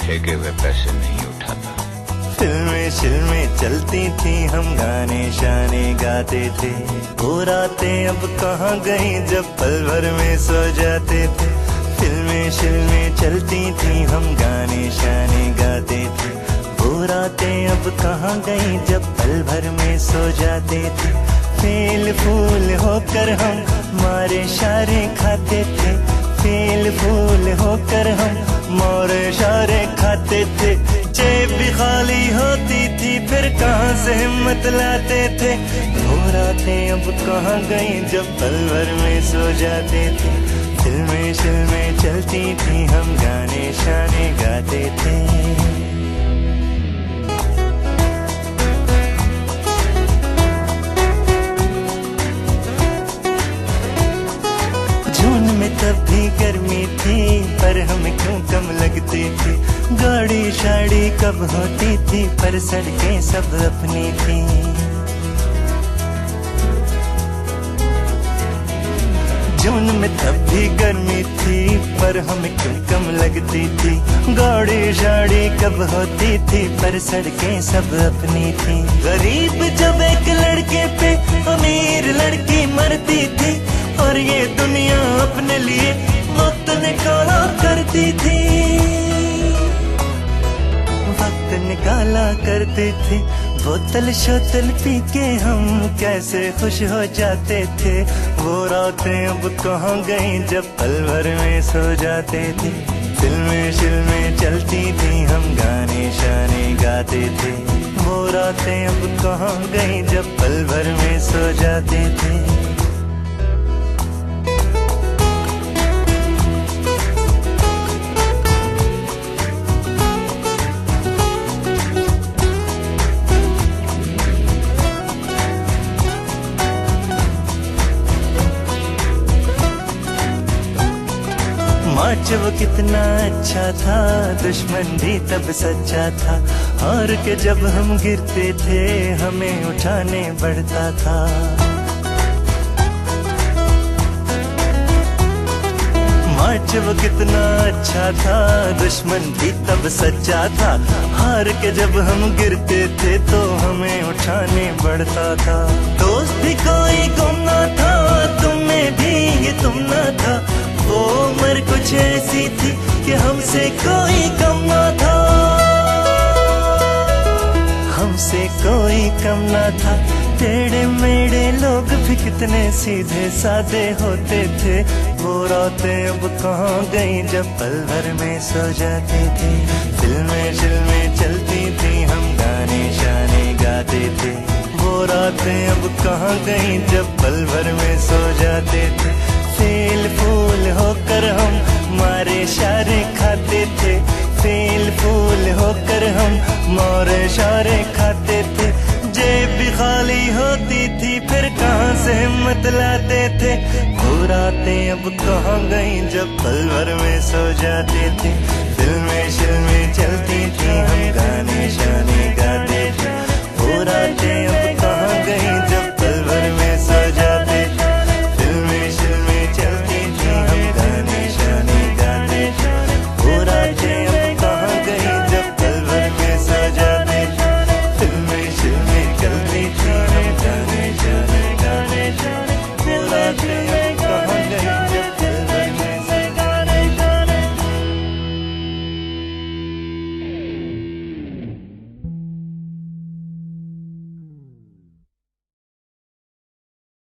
ठेके हुए पैसे नहीं उठाता। फिल्में चलती थी, हम गाने शाने गाते थे। वो रातें अब कहाँ गई जब पल भर में सो जाते थे। फिल्में चलती थी, हम गाने शाने गाते थे। वो रातें अब कहाँ गई जब पल भर में सो जाते थे। फेल फूल होकर हम मारे शारे खाते थे। फेल फूल होकर हम मारे शारे खाते थे। जेब भी खाली होती थी, फिर कहाँ से हिम्मत लाते थे। वो रातें अब कहाँ गई जब पल भर में सो जाते थे। फिल्में चलती थी, हम गाने शाने गाते थे। जून में तब भी गर्मी थी, पर हमें क्यों कम लगती थी। गाड़ी शाड़ी कब होती थी, पर सड़कें सब अपनी थी। जून में तब भी गर्मी थी, पर हमें क्यों कम लगती थी। गाड़ी शाड़ी कब होती थी, पर सड़कें सब अपनी थी। गरीब जब एक लड़के पे अमीर लड़की मरती थी, और ये दुनिया अपने लिए वक्त निकाला करती थी। वक्त निकाला करते थे। बोतल शोतल पी के हम कैसे खुश हो जाते थे। वो रातें अब कहाँ गई जब पल भर में सो जाते थे। फिल्में चलती थी, हम गाने शाने गाते थे। वो रातें अब कहाँ गई जब पल भर में सो जाते थे। जब कितना अच्छा था, दुश्मन भी तब सच्चा था। और के जब हम गिरते थे, हमें उठाने बढ़ता था। जब कितना अच्छा था, दुश्मन भी तब सच्चा था। हार के जब हम गिरते थे, तो हमें उठाने बढ़ता था। दोस्त भी कोई गुम ना था, तुम्हें भी ये तुम ना था। वो उम्र कुछ ऐसी थी कि हमसे कोई कम ना था। हमसे कोई कम ना था। टेढ़े मेढ़े लोग भी कितने सीधे साधे होते थे। वो रातें अब कहाँ गई जब पल भर में सो जाते थे। फिल्में चलती थी, हम गाने शाने गाते थे। वो रातें अब कहाँ गई जब पल भर में सो जाते थे। फेल फूल होकर हम मारे शारे खाते थे। फेल फूल होकर हम मारे शारे खाते थे। जेब भी खाली होती थी, फिर कहाँ से हिम्मत लाते थे। वो रातें अब कहाँ गई जब पल भर में सो जाते थे। फिल्में चल